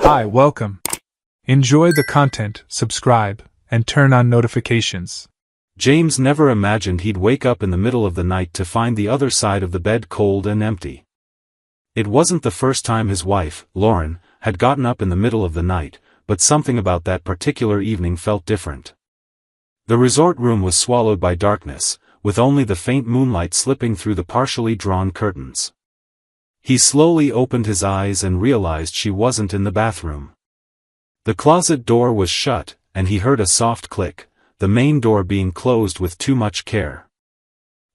Hi, welcome. Enjoy the content, subscribe, and turn on notifications. James never imagined he'd wake up in the middle of the night to find the other side of the bed cold and empty. It wasn't the first time his wife, Lauren, had gotten up in the middle of the night, but something about that particular evening felt different. The resort room was swallowed by darkness, with only the faint moonlight slipping through the partially drawn curtains. He slowly opened his eyes and realized she wasn't in the bathroom. The closet door was shut, and he heard a soft click, the main door being closed with too much care.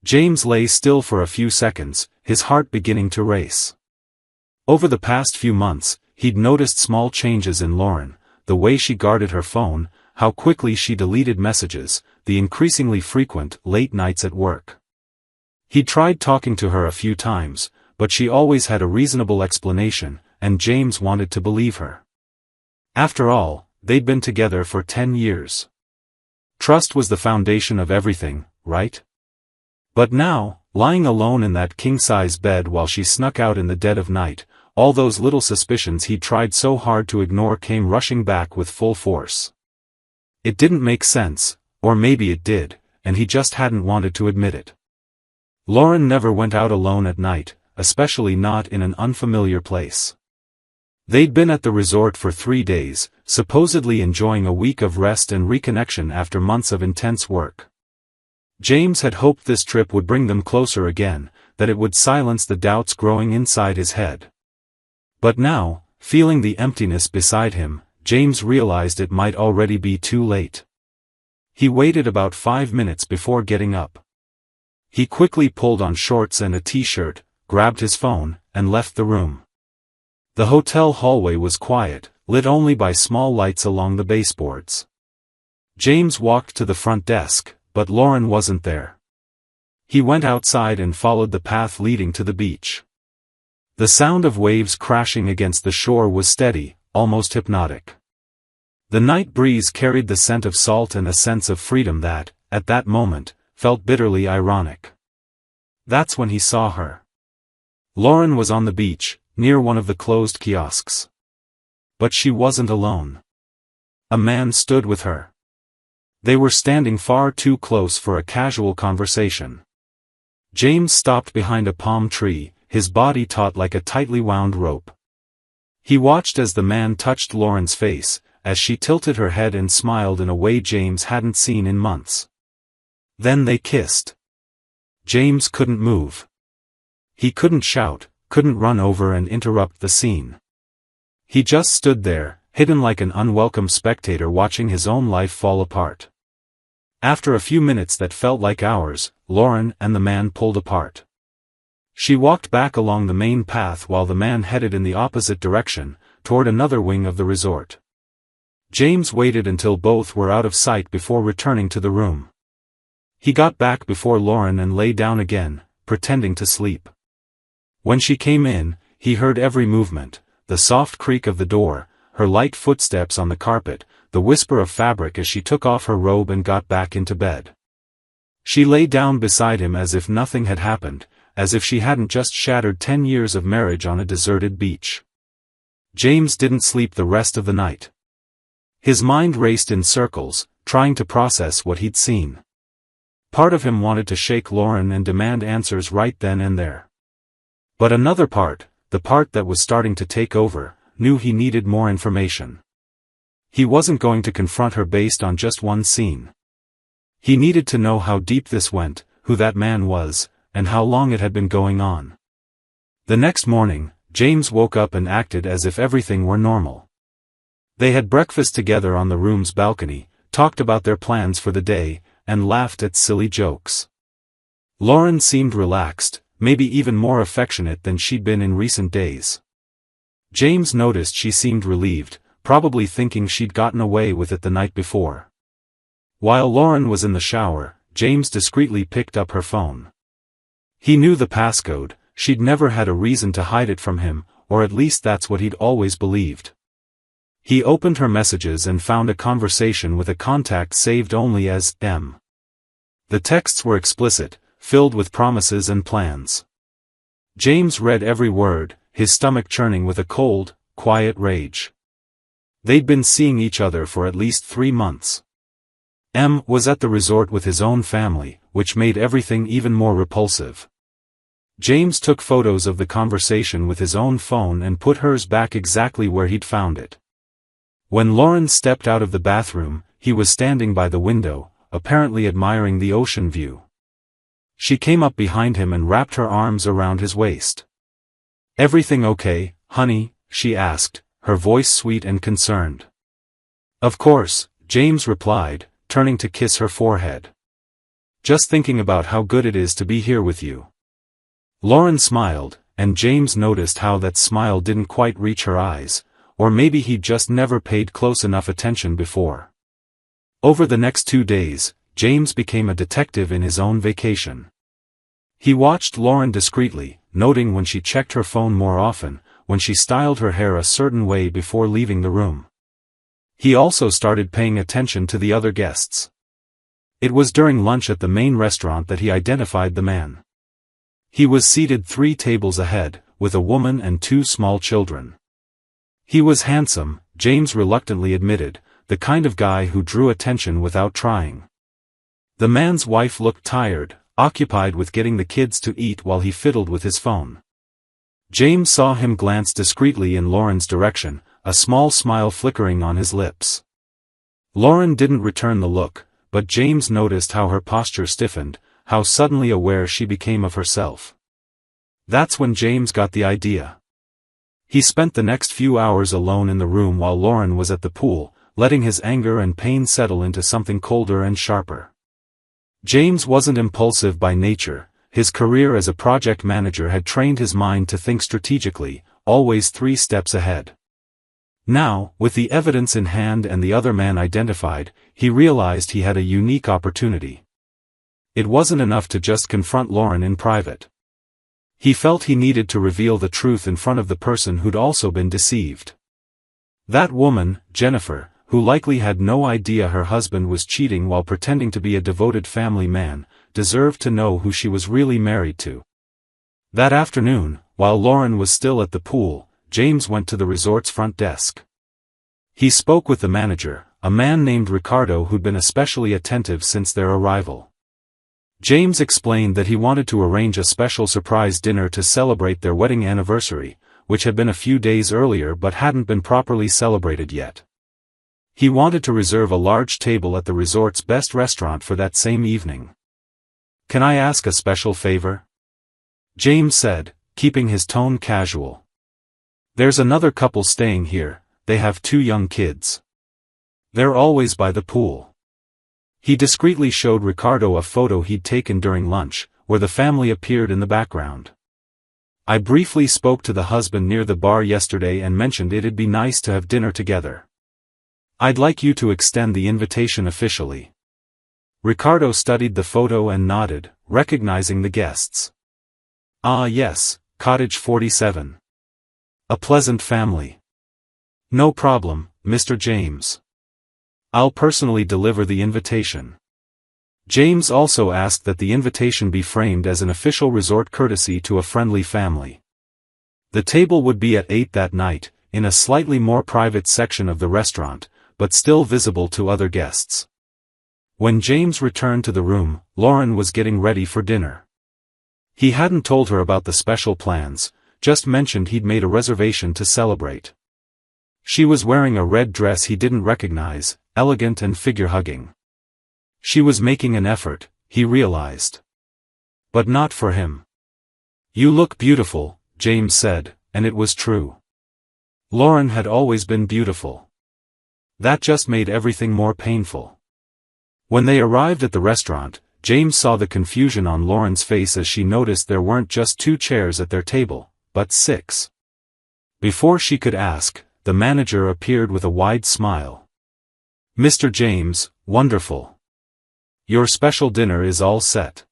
James lay still for a few seconds, his heart beginning to race. Over the past few months, he'd noticed small changes in Lauren, the way she guarded her phone, how quickly she deleted messages, the increasingly frequent late nights at work. He'd tried talking to her a few times, but she always had a reasonable explanation, and James wanted to believe her. After all, they'd been together for 10 years. Trust was the foundation of everything, right? But now, lying alone in that king-size bed while she snuck out in the dead of night, all those little suspicions he'd tried so hard to ignore came rushing back with full force. It didn't make sense, or maybe it did, and he just hadn't wanted to admit it. Lauren never went out alone at night, especially not in an unfamiliar place. They'd been at the resort for 3 days, supposedly enjoying a week of rest and reconnection after months of intense work. James had hoped this trip would bring them closer again, that it would silence the doubts growing inside his head. But now, feeling the emptiness beside him, James realized it might already be too late. He waited about 5 minutes before getting up. He quickly pulled on shorts and a t-shirt, grabbed his phone, and left the room. The hotel hallway was quiet, lit only by small lights along the baseboards. James walked to the front desk, but Lauren wasn't there. He went outside and followed the path leading to the beach. The sound of waves crashing against the shore was steady, almost hypnotic. The night breeze carried the scent of salt and a sense of freedom that, at that moment, felt bitterly ironic. That's when he saw her. Lauren was on the beach, near one of the closed kiosks. But she wasn't alone. A man stood with her. They were standing far too close for a casual conversation. James stopped behind a palm tree, his body taut like a tightly wound rope. He watched as the man touched Lauren's face, as she tilted her head and smiled in a way James hadn't seen in months. Then they kissed. James couldn't move. He couldn't shout, couldn't run over and interrupt the scene. He just stood there, hidden like an unwelcome spectator watching his own life fall apart. After a few minutes that felt like hours, Lauren and the man pulled apart. She walked back along the main path while the man headed in the opposite direction, toward another wing of the resort. James waited until both were out of sight before returning to the room. He got back before Lauren and lay down again, pretending to sleep. When she came in, he heard every movement, the soft creak of the door, her light footsteps on the carpet, the whisper of fabric as she took off her robe and got back into bed. She lay down beside him as if nothing had happened, as if she hadn't just shattered 10 years of marriage on a deserted beach. James didn't sleep the rest of the night. His mind raced in circles, trying to process what he'd seen. Part of him wanted to shake Lauren and demand answers right then and there. But another part, the part that was starting to take over, knew he needed more information. He wasn't going to confront her based on just one scene. He needed to know how deep this went, who that man was, and how long it had been going on. The next morning, James woke up and acted as if everything were normal. They had breakfast together on the room's balcony, talked about their plans for the day, and laughed at silly jokes. Lauren seemed relaxed, maybe even more affectionate than she'd been in recent days. James noticed she seemed relieved, probably thinking she'd gotten away with it the night before. While Lauren was in the shower, James discreetly picked up her phone. He knew the passcode, she'd never had a reason to hide it from him, or at least that's what he'd always believed. He opened her messages and found a conversation with a contact saved only as M. The texts were explicit, filled with promises and plans. James read every word, his stomach churning with a cold, quiet rage. They'd been seeing each other for at least 3 months. M was at the resort with his own family, which made everything even more repulsive. James took photos of the conversation with his own phone and put hers back exactly where he'd found it. When Lauren stepped out of the bathroom, he was standing by the window, apparently admiring the ocean view. She came up behind him and wrapped her arms around his waist. "Everything okay, honey?" she asked, her voice sweet and concerned. "Of course," James replied, turning to kiss her forehead. "Just thinking about how good it is to be here with you." Lauren smiled, and James noticed how that smile didn't quite reach her eyes, or maybe he'd just never paid close enough attention before. Over the next 2 days, James became a detective in his own vacation. He watched Lauren discreetly, noting when she checked her phone more often, when she styled her hair a certain way before leaving the room. He also started paying attention to the other guests. It was during lunch at the main restaurant that he identified the man. He was seated 3 tables ahead, with a woman and 2 small children. He was handsome, James reluctantly admitted, the kind of guy who drew attention without trying. The man's wife looked tired, occupied with getting the kids to eat while he fiddled with his phone. James saw him glance discreetly in Lauren's direction, a small smile flickering on his lips. Lauren didn't return the look, but James noticed how her posture stiffened, how suddenly aware she became of herself. That's when James got the idea. He spent the next few hours alone in the room while Lauren was at the pool, letting his anger and pain settle into something colder and sharper. James wasn't impulsive by nature, his career as a project manager had trained his mind to think strategically, always 3 steps ahead. Now, with the evidence in hand and the other man identified, he realized he had a unique opportunity. It wasn't enough to just confront Lauren in private. He felt he needed to reveal the truth in front of the person who'd also been deceived. That woman, Jennifer, who likely had no idea her husband was cheating while pretending to be a devoted family man, deserved to know who she was really married to. That afternoon, while Lauren was still at the pool, James went to the resort's front desk. He spoke with the manager, a man named Ricardo who'd been especially attentive since their arrival. James explained that he wanted to arrange a special surprise dinner to celebrate their wedding anniversary, which had been a few days earlier but hadn't been properly celebrated yet. He wanted to reserve a large table at the resort's best restaurant for that same evening. "Can I ask a special favor?" James said, keeping his tone casual. "There's another couple staying here, they have 2 young kids. They're always by the pool." He discreetly showed Ricardo a photo he'd taken during lunch, where the family appeared in the background. "I briefly spoke to the husband near the bar yesterday and mentioned it'd be nice to have dinner together. I'd like you to extend the invitation officially." Ricardo studied the photo and nodded, recognizing the guests. "Ah yes, Cottage 47. A pleasant family." "No problem, Mr. James. I'll personally deliver the invitation." James also asked that the invitation be framed as an official resort courtesy to a friendly family. The table would be at 8 that night, in a slightly more private section of the restaurant, but still visible to other guests. When James returned to the room, Lauren was getting ready for dinner. He hadn't told her about the special plans, just mentioned he'd made a reservation to celebrate. She was wearing a red dress he didn't recognize, elegant and figure-hugging. She was making an effort, he realized. But not for him. "You look beautiful," James said, and it was true. Lauren had always been beautiful. That just made everything more painful. When they arrived at the restaurant, James saw the confusion on Lauren's face as she noticed there weren't just 2 chairs at their table, but 6. Before she could ask, the manager appeared with a wide smile. "Mr. James, wonderful. Your special dinner is all set.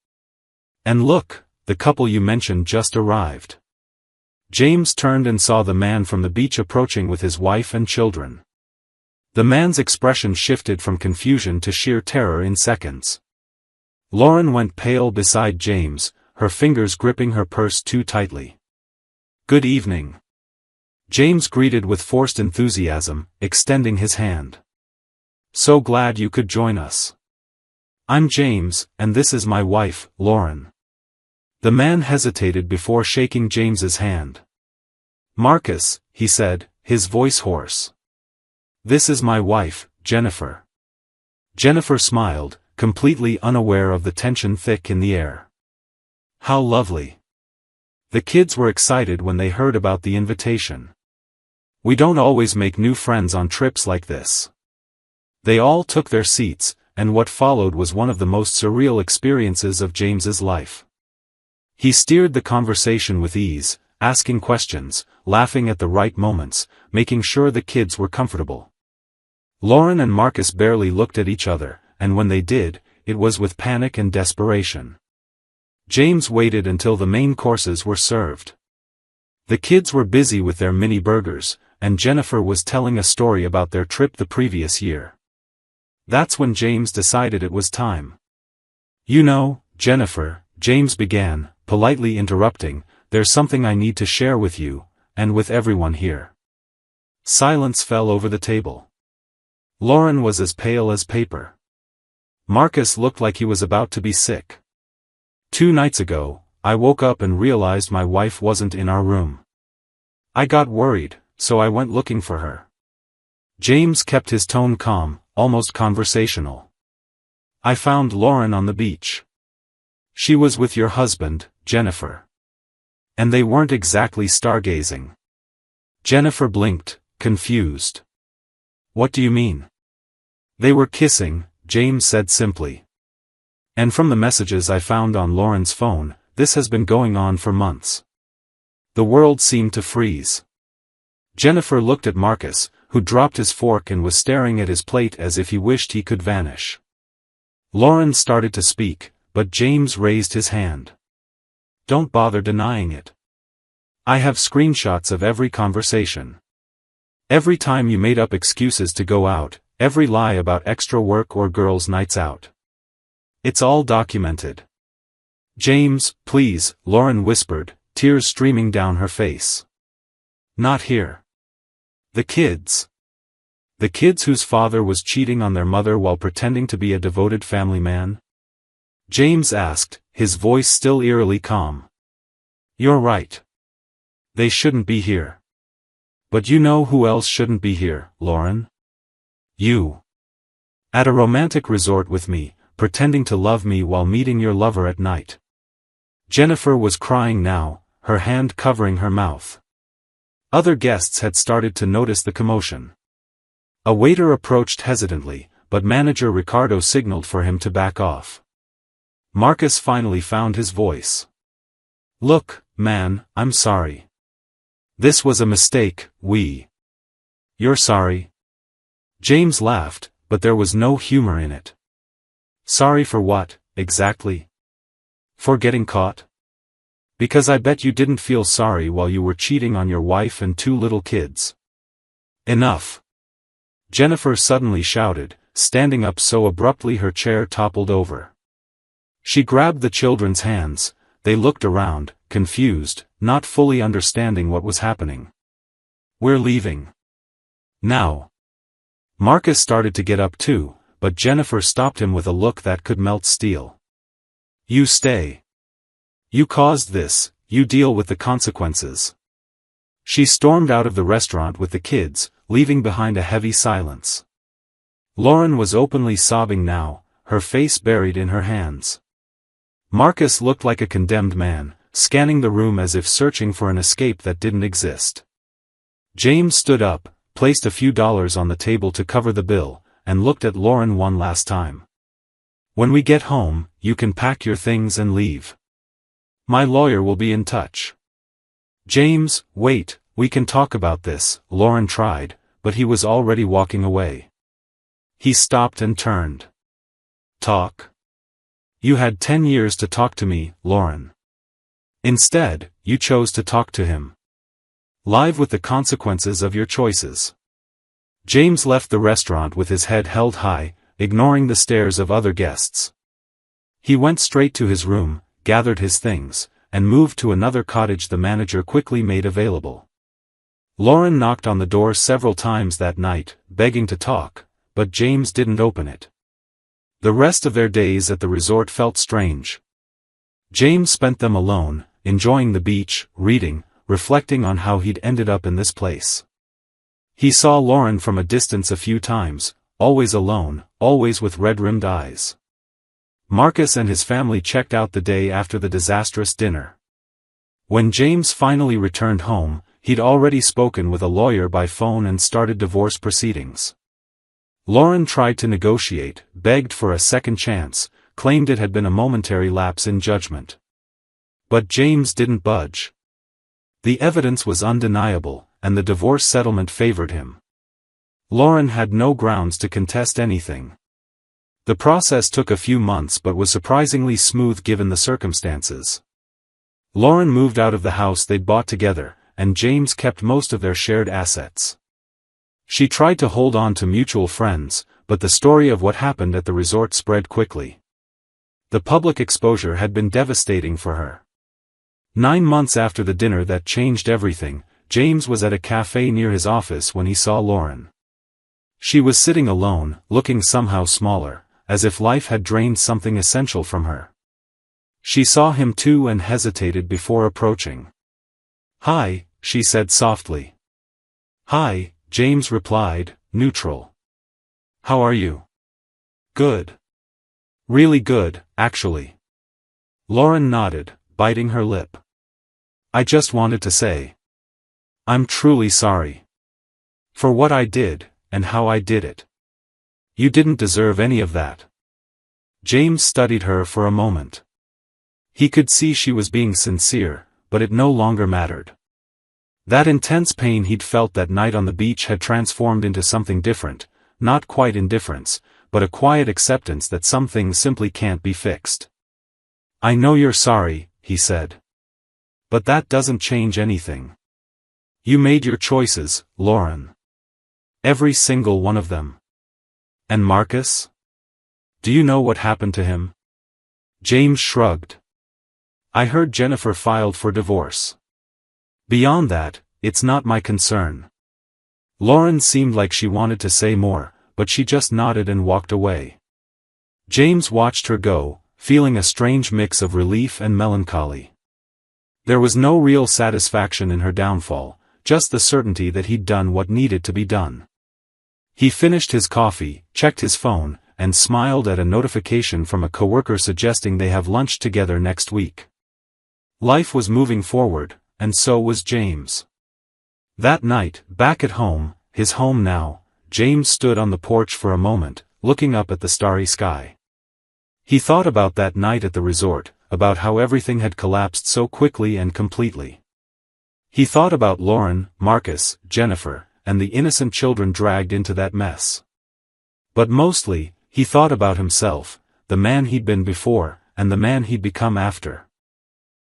And look, the couple you mentioned just arrived." James turned and saw the man from the beach approaching with his wife and children. The man's expression shifted from confusion to sheer terror in seconds. Lauren went pale beside James, her fingers gripping her purse too tightly. "Good evening. James greeted with forced enthusiasm, extending his hand. "So glad you could join us. I'm James, and this is my wife, Lauren." The man hesitated before shaking James's hand. "Marcus," he said, his voice hoarse. "This is my wife, Jennifer." Jennifer smiled, completely unaware of the tension thick in the air. "How lovely." The kids were excited when they heard about the invitation. "We don't always make new friends on trips like this." They all took their seats, and what followed was one of the most surreal experiences of James's life. He steered the conversation with ease, asking questions, laughing at the right moments, making sure the kids were comfortable. Lauren and Marcus barely looked at each other, and when they did, it was with panic and desperation. James waited until the main courses were served. The kids were busy with their mini burgers, and Jennifer was telling a story about their trip the previous year. That's when James decided it was time. "You know, Jennifer," James began, politely interrupting, "there's something I need to share with you, and with everyone here." Silence fell over the table. Lauren was as pale as paper. Marcus looked like he was about to be sick. "2 nights ago, I woke up and realized my wife wasn't in our room. I got worried, so I went looking for her." James kept his tone calm, almost conversational. "I found Lauren on the beach. She was with your husband, Jennifer. And they weren't exactly stargazing." Jennifer blinked, confused. "What do you mean?" "They were kissing," James said simply. "And from the messages I found on Lauren's phone, this has been going on for months." The world seemed to freeze. Jennifer looked at Marcus, who dropped his fork and was staring at his plate as if he wished he could vanish. Lauren started to speak, but James raised his hand. "Don't bother denying it. I have screenshots of every conversation. Every time you made up excuses to go out, every lie about extra work or girls' nights out. It's all documented." "James, please," Lauren whispered, tears streaming down her face. "Not here. The kids. The kids whose father was cheating on their mother while pretending to be a devoted family man?" James asked, his voice still eerily calm. "You're right. They shouldn't be here. But you know who else shouldn't be here, Lauren? You. At a romantic resort with me, pretending to love me while meeting your lover at night." Jennifer was crying now, her hand covering her mouth. Other guests had started to notice the commotion. A waiter approached hesitantly, but manager Ricardo signaled for him to back off. Marcus finally found his voice. "Look, man, I'm sorry. This was a mistake, You're sorry?" James laughed, but there was no humor in it. "Sorry for what, exactly? For getting caught? Because I bet you didn't feel sorry while you were cheating on your wife and 2 little kids." "Enough!" Jennifer suddenly shouted, standing up so abruptly her chair toppled over. She grabbed the children's hands. They looked around, confused, not fully understanding what was happening. "We're leaving. Now." Marcus started to get up too, but Jennifer stopped him with a look that could melt steel. "You stay. You caused this, you deal with the consequences." She stormed out of the restaurant with the kids, leaving behind a heavy silence. Lauren was openly sobbing now, her face buried in her hands. Marcus looked like a condemned man, scanning the room as if searching for an escape that didn't exist. James stood up, placed a few dollars on the table to cover the bill, and looked at Lauren one last time. "When we get home, you can pack your things and leave. My lawyer will be in touch." "James, wait, we can talk about this," Lauren tried, but he was already walking away. He stopped and turned. "Talk? You had 10 years to talk to me, Lauren. Instead, you chose to talk to him. Live with the consequences of your choices." James left the restaurant with his head held high, ignoring the stares of other guests. He went straight to his room, gathered his things, and moved to another cottage the manager quickly made available. Lauren knocked on the door several times that night, begging to talk, but James didn't open it. The rest of their days at the resort felt strange. James spent them alone, enjoying the beach, reading, reflecting on how he'd ended up in this place. He saw Lauren from a distance a few times, always alone, always with red-rimmed eyes. Marcus and his family checked out the day after the disastrous dinner. When James finally returned home, he'd already spoken with a lawyer by phone and started divorce proceedings. Lauren tried to negotiate, begged for a second chance, claimed it had been a momentary lapse in judgment. But James didn't budge. The evidence was undeniable, and the divorce settlement favored him. Lauren had no grounds to contest anything. The process took a few months but was surprisingly smooth given the circumstances. Lauren moved out of the house they'd bought together, and James kept most of their shared assets. She tried to hold on to mutual friends, but the story of what happened at the resort spread quickly. The public exposure had been devastating for her. 9 months after the dinner that changed everything, James was at a cafe near his office when he saw Lauren. She was sitting alone, looking somehow smaller, as if life had drained something essential from her. She saw him too and hesitated before approaching. "Hi," she said softly. "Hi," James replied, neutral. "How are you?" "Good. Really good, actually." Lauren nodded, biting her lip. "I just wanted to say, I'm truly sorry. For what I did, and how I did it. You didn't deserve any of that." James studied her for a moment. He could see she was being sincere, but it no longer mattered. That intense pain he'd felt that night on the beach had transformed into something different, not quite indifference, but a quiet acceptance that some things simply can't be fixed. "I know you're sorry," he said. "But that doesn't change anything. You made your choices, Lauren. Every single one of them. And Marcus? Do you know what happened to him?" James shrugged. "I heard Jennifer filed for divorce. Beyond that, it's not my concern." Lauren seemed like she wanted to say more, but she just nodded and walked away. James watched her go, feeling a strange mix of relief and melancholy. There was no real satisfaction in her downfall, just the certainty that he'd done what needed to be done. He finished his coffee, checked his phone, and smiled at a notification from a coworker suggesting they have lunch together next week. Life was moving forward, and so was James. That night, back at home, his home now, James stood on the porch for a moment, looking up at the starry sky. He thought about that night at the resort, about how everything had collapsed so quickly and completely. He thought about Lauren, Marcus, Jennifer, and the innocent children dragged into that mess. But mostly, he thought about himself, the man he'd been before, and the man he'd become after.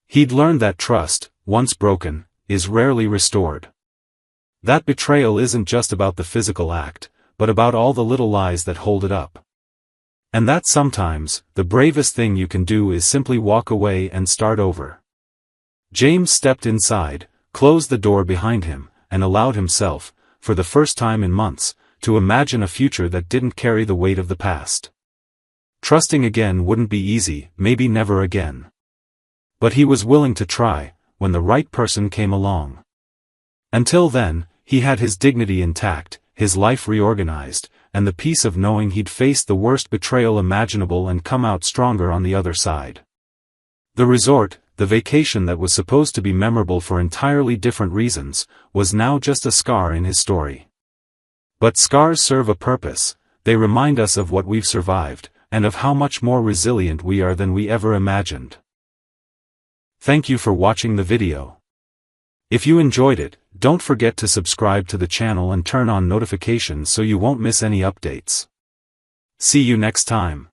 He'd learned that trust, once broken, is rarely restored. That betrayal isn't just about the physical act, but about all the little lies that hold it up. And that sometimes, the bravest thing you can do is simply walk away and start over. James stepped inside, closed the door behind him, and allowed himself, for the first time in months, to imagine a future that didn't carry the weight of the past. Trusting again wouldn't be easy, maybe never again. But he was willing to try, when the right person came along. Until then, he had his dignity intact, his life reorganized, and the peace of knowing he'd faced the worst betrayal imaginable and come out stronger on the other side. The resort, the vacation that was supposed to be memorable for entirely different reasons, was now just a scar in his story. But scars serve a purpose, they remind us of what we've survived, and of how much more resilient we are than we ever imagined. Thank you for watching the video. If you enjoyed it, don't forget to subscribe to the channel and turn on notifications so you won't miss any updates. See you next time.